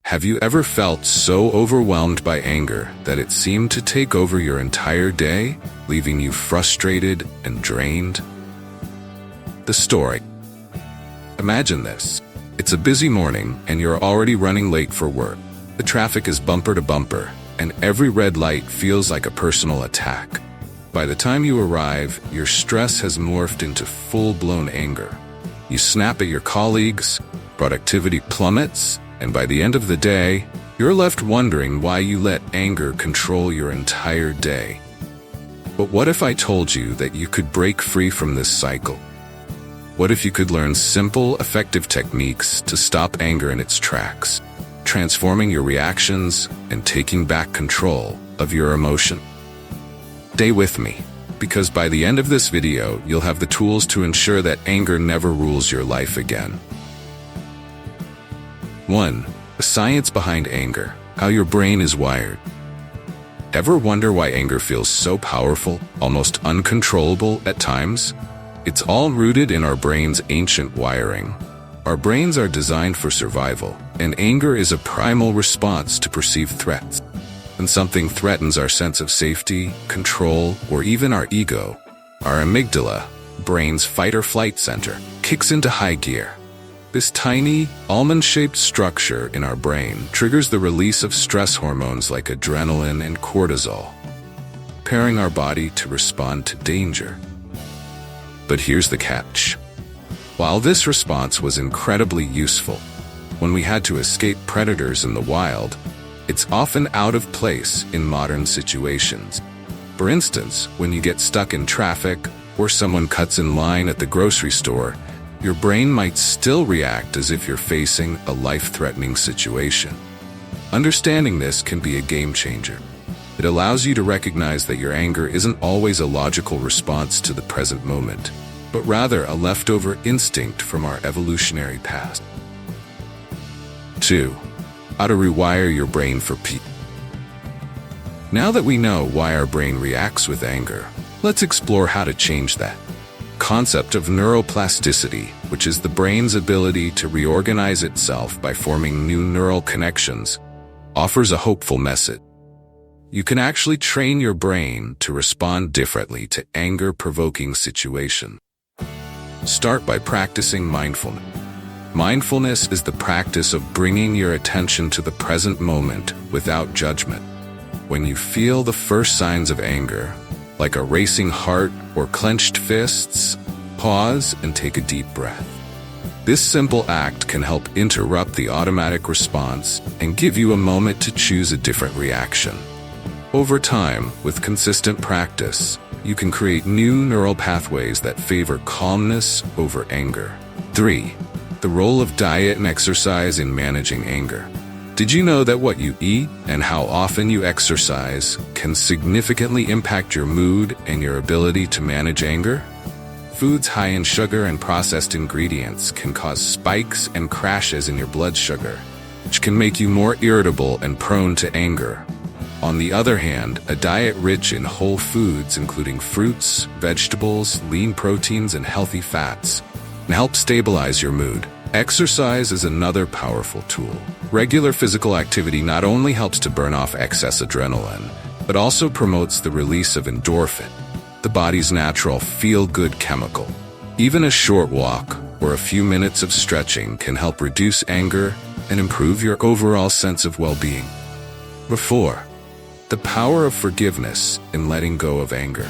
Have you ever felt so overwhelmed by anger that it seemed to take over your entire day, leaving you frustrated and drained? The story. Imagine this. It's a busy morning and you're already running late for work. The traffic is bumper to bumper, and every red light feels like a personal attack. By the time you arrive, your stress has morphed into full-blown anger. You snap at your colleagues, productivity plummets, and by the end of the day, you're left wondering why you let anger control your entire day. But what if I told you that you could break free from this cycle? What if you could learn simple, effective techniques to stop anger in its tracks, transforming your reactions and taking back control of your emotion? Stay with me, because by the end of this video, you'll have the tools to ensure that anger never rules your life again. 1. The science behind anger. How your brain is wired. Ever wonder why anger feels so powerful, almost uncontrollable at times? It's all rooted in our brain's ancient wiring. Our brains are designed for survival, and anger is a primal response to perceived threats. When something threatens our sense of safety, control, or even our ego, our amygdala, brain's fight-or-flight center, kicks into high gear. This tiny, almond-shaped structure in our brain triggers the release of stress hormones like adrenaline and cortisol, preparing our body to respond to danger. But here's the catch. While this response was incredibly useful when we had to escape predators in the wild, it's often out of place in modern situations. For instance, when you get stuck in traffic or someone cuts in line at the grocery store, your brain might still react as if you're facing a life-threatening situation. Understanding this can be a game changer. It allows you to recognize that your anger isn't always a logical response to the present moment, but rather a leftover instinct from our evolutionary past. 2. How to rewire your brain for peace. Now that we know why our brain reacts with anger, let's explore how to change that. Concept of neuroplasticity, which is the brain's ability to reorganize itself by forming new neural connections, offers a hopeful message. You can actually train your brain to respond differently to anger-provoking situations. Start by practicing mindfulness. Mindfulness is the practice of bringing your attention to the present moment without judgment. When you feel the first signs of anger, like a racing heart or clenched fists, pause and take a deep breath. This simple act can help interrupt the automatic response and give you a moment to choose a different reaction. Over time, with consistent practice, you can create new neural pathways that favor calmness over anger. 3. The role of diet and exercise in managing anger. Did you know that what you eat and how often you exercise can significantly impact your mood and your ability to manage anger? Foods high in sugar and processed ingredients can cause spikes and crashes in your blood sugar, which can make you more irritable and prone to anger. On the other hand, a diet rich in whole foods, including fruits, vegetables, lean proteins, and healthy fats, can help stabilize your mood. Exercise is another powerful tool. Regular physical activity not only helps to burn off excess adrenaline, but also promotes the release of endorphin, the body's natural feel-good chemical. Even a short walk or a few minutes of stretching can help reduce anger and improve your overall sense of well-being. 4. The power of forgiveness in letting go of anger.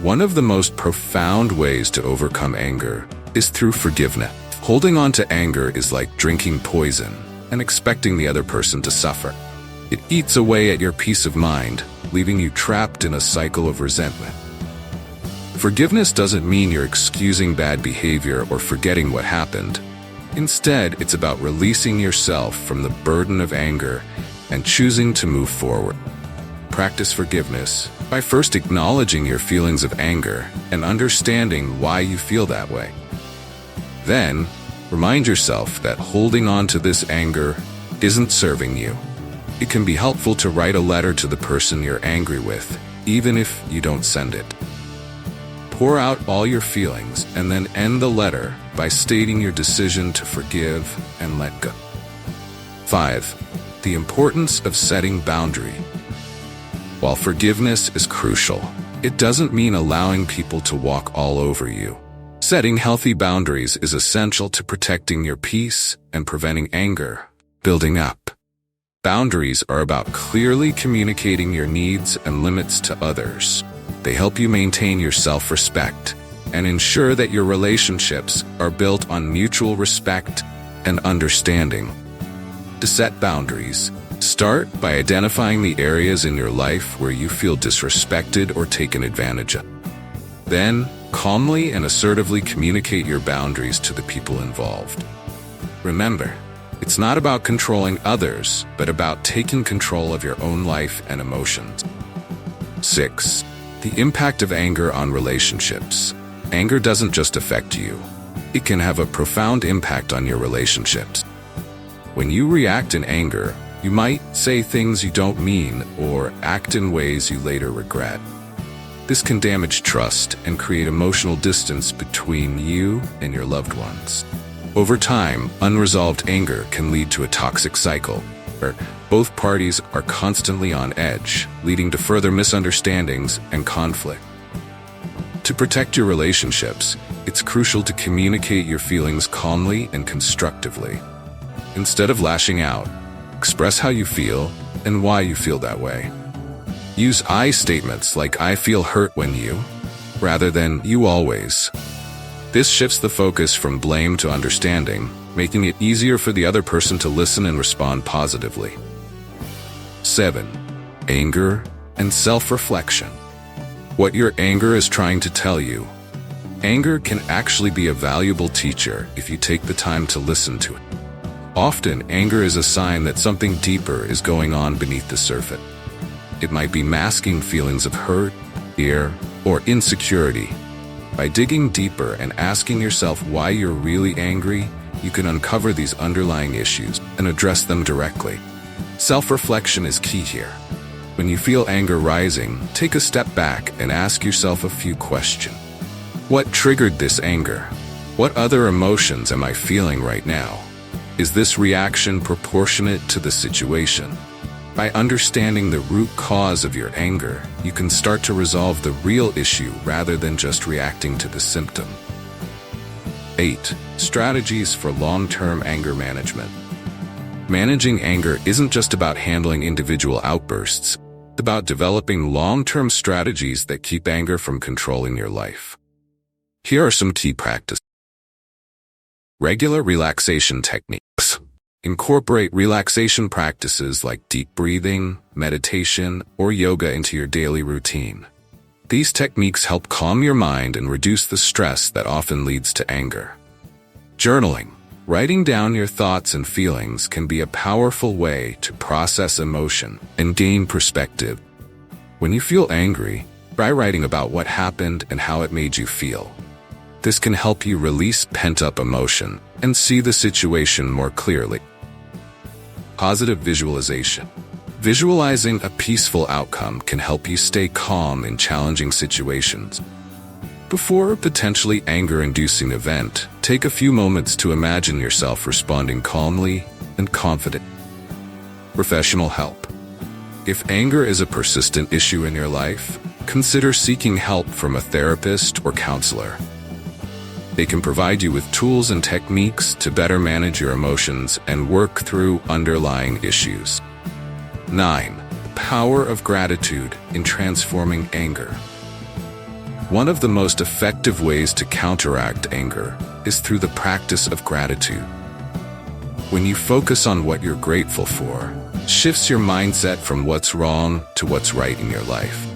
One of the most profound ways to overcome anger is through forgiveness. Holding on to anger is like drinking poison and expecting the other person to suffer. It eats away at your peace of mind, leaving you trapped in a cycle of resentment. Forgiveness doesn't mean you're excusing bad behavior or forgetting what happened. Instead, it's about releasing yourself from the burden of anger and choosing to move forward. Practice forgiveness by first acknowledging your feelings of anger and understanding why you feel that way. Then, remind yourself that holding on to this anger isn't serving you. It can be helpful to write a letter to the person you're angry with, even if you don't send it. Pour out all your feelings and then end the letter by stating your decision to forgive and let go. 5. The importance of setting boundary. While forgiveness is crucial, it doesn't mean allowing people to walk all over you. Setting healthy boundaries is essential to protecting your peace and preventing anger building up. Boundaries are about clearly communicating your needs and limits to others. They help you maintain your self-respect and ensure that your relationships are built on mutual respect and understanding. To set boundaries, start by identifying the areas in your life where you feel disrespected or taken advantage of. Then, calmly and assertively communicate your boundaries to the people involved. Remember, it's not about controlling others, but about taking control of your own life and emotions. 6. The impact of anger on relationships. Anger doesn't just affect you. It can have a profound impact on your relationships. When you react in anger, you might say things you don't mean or act in ways you later regret. This can damage trust and create emotional distance between you and your loved ones. Over time, unresolved anger can lead to a toxic cycle, where both parties are constantly on edge, leading to further misunderstandings and conflict. To protect your relationships, it's crucial to communicate your feelings calmly and constructively. Instead of lashing out, express how you feel and why you feel that way. Use I statements like "I feel hurt when you," rather than "you always." This shifts the focus from blame to understanding, making it easier for the other person to listen and respond positively. 7. Anger and self-reflection. What your anger is trying to tell you. Anger can actually be a valuable teacher if you take the time to listen to it. Often, anger is a sign that something deeper is going on beneath the surface. It might be masking feelings of hurt, fear, or insecurity. By digging deeper and asking yourself why you're really angry, you can uncover these underlying issues and address them directly. Self-reflection is key here. When you feel anger rising, take a step back and ask yourself a few questions. What triggered this anger? What other emotions am I feeling right now? Is this reaction proportionate to the situation? By understanding the root cause of your anger, you can start to resolve the real issue rather than just reacting to the symptom. 8. Strategies for long-term anger management. Managing anger isn't just about handling individual outbursts. It's about developing long-term strategies that keep anger from controlling your life. Here are some key practices. Regular relaxation techniques. Incorporate relaxation practices like deep breathing, meditation, or yoga into your daily routine. These techniques help calm your mind and reduce the stress that often leads to anger. Journaling. Writing down your thoughts and feelings can be a powerful way to process emotion and gain perspective. When you feel angry, try writing about what happened and how it made you feel. This can help you release pent-up emotion and see the situation more clearly. Positive visualization. Visualizing a peaceful outcome can help you stay calm in challenging situations. Before a potentially anger-inducing event, take a few moments to imagine yourself responding calmly and confidently. Professional help. If anger is a persistent issue in your life, consider seeking help from a therapist or counselor. They can provide you with tools and techniques to better manage your emotions and work through underlying issues. 9. The power of gratitude in transforming anger. One of the most effective ways to counteract anger is through the practice of gratitude. When you focus on what you're grateful for, it shifts your mindset from what's wrong to what's right in your life.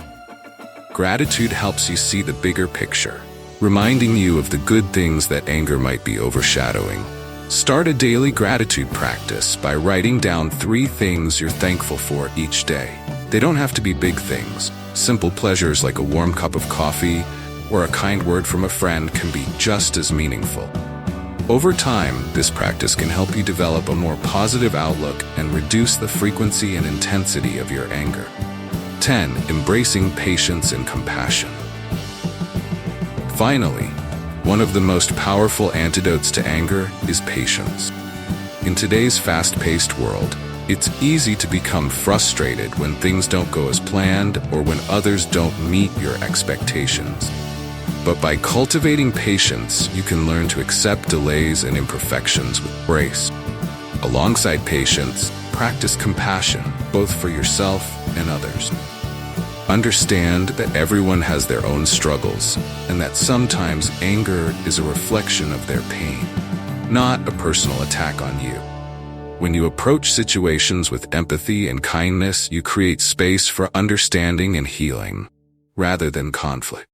Gratitude helps you see the bigger picture, reminding you of the good things that anger might be overshadowing. Start a daily gratitude practice by writing down 3 things you're thankful for each day. They don't have to be big things. Simple pleasures like a warm cup of coffee or a kind word from a friend can be just as meaningful. Over time, this practice can help you develop a more positive outlook and reduce the frequency and intensity of your anger. 10. Embracing patience and compassion. Finally, one of the most powerful antidotes to anger is patience. In today's fast-paced world, it's easy to become frustrated when things don't go as planned or when others don't meet your expectations. But by cultivating patience, you can learn to accept delays and imperfections with grace. Alongside patience, practice compassion, both for yourself and others. Understand that everyone has their own struggles, and that sometimes anger is a reflection of their pain, not a personal attack on you. When you approach situations with empathy and kindness, you create space for understanding and healing, rather than conflict.